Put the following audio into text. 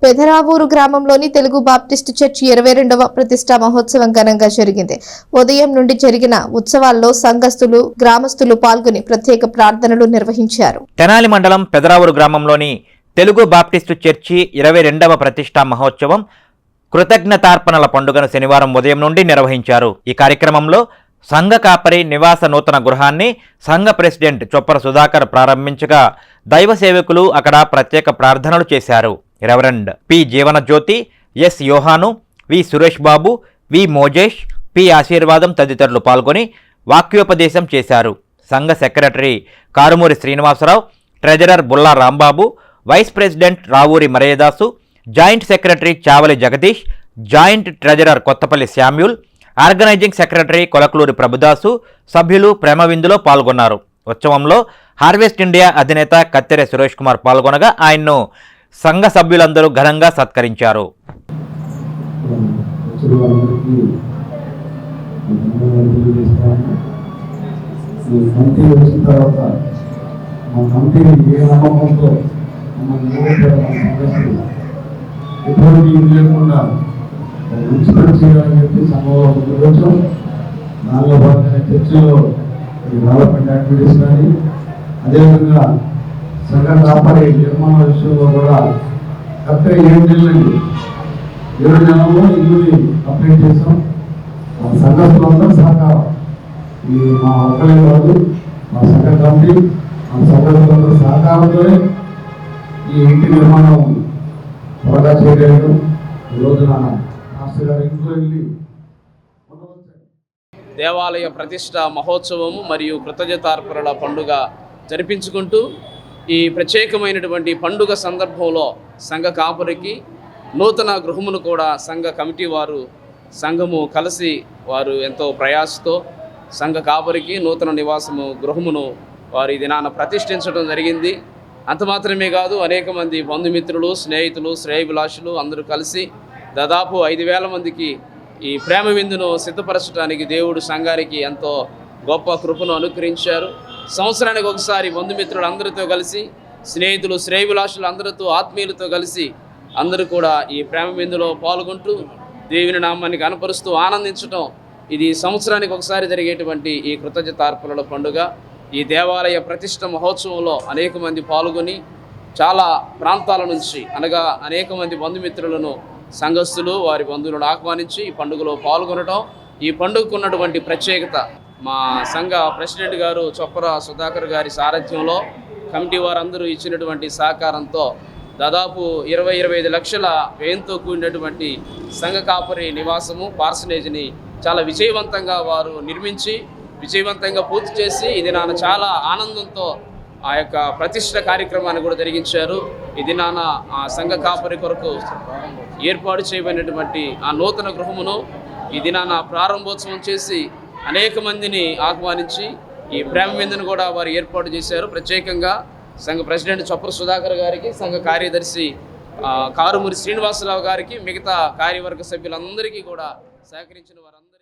పెదరావూరు గ్రామంలోని Telugu Baptist church 22వ ప్రతిష్టా మహోత్సవం ఘనంగా జరిగింది. ఉదయం నుండి జరిగిన ఉత్సవాల్లో సంఘస్థులు, గ్రామస్తులు పాల్గొని ప్రత్యేక ప్రార్థనలు నిర్వహించారు. తెనాలి మండలం పెదరావూరు గ్రామంలోని తెలుగు బాప్టిస్టు చర్చి 22వ ప్రతిష్టా మహోత్సవం కృతజ్ఞతార్పణల పండుగను శనివారం ఉదయం నుండి నిర్వహించారు. ఈ కార్యక్రమంలో సంఘ కాపరి నివాస నూతన గృహాన్ని సంఘ ప్రెసిడెంట్ చొప్పర సుధాకర్ ప్రారంభించగా దైవ సేవకులు అక్కడ ప్రత్యేక ప్రార్థనలు చేశారు. Reverend P Jeevanajyothi, S Yohanu, V Suresh Babu, V Mojesh, P Aseervadam తదితరులు పాల్గొని వాక్యోపదేశం చేశారు. సంఘ secretary Karumuri Srinivasarao, treasurer Bulla Rambabu, vice president Ravuri Maredasu, joint secretary Chavali Jagadish, joint treasurer Kothapalli Samuel, organising secretary Kolakaluri Prabhudasu, సభ్యులు ప్రేమవిందులో పాల్గొన్నారు. ఉత్సవంలో హార్వెస్ట్ ఇండియా అధినేత కత్తెర సురేష్ కుమార్ పాల్గొనగా ఆయన్ను సంఘ సభ్యులందరూ ఘనంగా సత్కరించారు. చేయాలని చెప్పి సంఘంలో దానిలో భాగంగా చర్చిలో డెవలప్మెంట్ యాక్టివిటీస్ కానీ అదేవిధంగా సంఘ కాపరి నిర్మాణ విషయంలో కూడా కరెక్ట్గా 7 నెలల్లో ఇల్లుని కంప్లీట్ చేసాం. మా సంఘస్థులందరూ సహకారం, ఈ మా ఒక్కలే కాదు, మా సంఘ కమిటీ, మా సంఘస్థులందరూ సహకారంతోనే ఈ ఇంటి నిర్మాణం త్వరగా చేయగలిగాం. ఈ రోజున దేవాలయ ప్రతిష్ట మహోత్సవము మరియు కృతజ్ఞతార్పణల పండుగ జరిపించుకుంటూ ఈ ప్రత్యేకమైనటువంటి పండుగ సందర్భంలో సంఘ కాపురికి నూతన గృహమును కూడా సంఘ కమిటీ వారు సంఘము కలిసి వారు ఎంతో ప్రయాసతో సంఘ కాపురికి నూతన నివాసము గృహమును వారు ఈ దినాన ప్రతిష్ఠించడం జరిగింది. అంత మాత్రమే కాదు, అనేక మంది బంధుమిత్రులు, స్నేహితులు, శ్రేయభిలాషులు అందరూ కలిసి దాదాపు 5,000 మందికి ఈ ప్రేమ విందును సిద్ధపరచడానికి దేవుడు సంఘానికి ఎంతో గొప్ప కృపను అనుగ్రహించారు. సంవత్సరానికి ఒకసారి బంధుమిత్రులు అందరితో కలిసి, స్నేహితులు, శ్రేయభిలాషులు అందరితో, ఆత్మీయులతో కలిసి అందరూ కూడా ఈ ప్రేమ విందులో పాల్గొంటూ దేవుని నామాన్ని కనపరుస్తూ ఆనందించడం, ఇది సంవత్సరానికి ఒకసారి జరిగేటువంటి ఈ కృతజ్ఞతార్పణల పండుగ. ఈ దేవాలయ ప్రతిష్ట మహోత్సవంలో అనేక మంది పాల్గొని చాలా ప్రాంతాల నుంచి అనగా అనేక మంది బంధుమిత్రులను సంఘస్థులు వారి బంధువులను ఆహ్వానించి ఈ పండుగలో పాల్గొనడం, ఈ పండుగకు ఉన్నటువంటి ప్రత్యేకత మా సంఘ ప్రెసిడెంట్ గారు చొప్పర సుధాకర్ గారి సారథ్యంలో కమిటీ వారందరూ ఇచ్చినటువంటి సహకారంతో దాదాపు 20-25 లక్షల వ్యయంతో కూడినటువంటి సంఘ కాపరి నివాసము పార్సనేజ్ని చాలా విజయవంతంగా వారు నిర్మించి విజయవంతంగా పూర్తి చేసి ఇది నాన్న చాలా ఆనందంతో ఆ యొక్క ప్రతిష్ట కార్యక్రమాన్ని కూడా జరిగించారు. ఇది నాన్న ఆ సంఘ కాపరి కొరకు ఏర్పాటు చేయబడినటువంటి ఆ నూతన గృహమును ఈ దినాన ప్రారంభోత్సవం చేసి అనేక మందిని ఆహ్వానించి ఈ ప్రేమ విందును కూడా వారు ఏర్పాటు చేశారు. ప్రత్యేకంగా సంఘ ప్రెసిడెంట్ చొప్పర సుధాకర్ గారికి, సంఘ కార్యదర్శి కారుమూరి శ్రీనివాసరావు గారికి, మిగతా కార్యవర్గ సభ్యులందరికీ కూడా సహకరించిన వారందరూ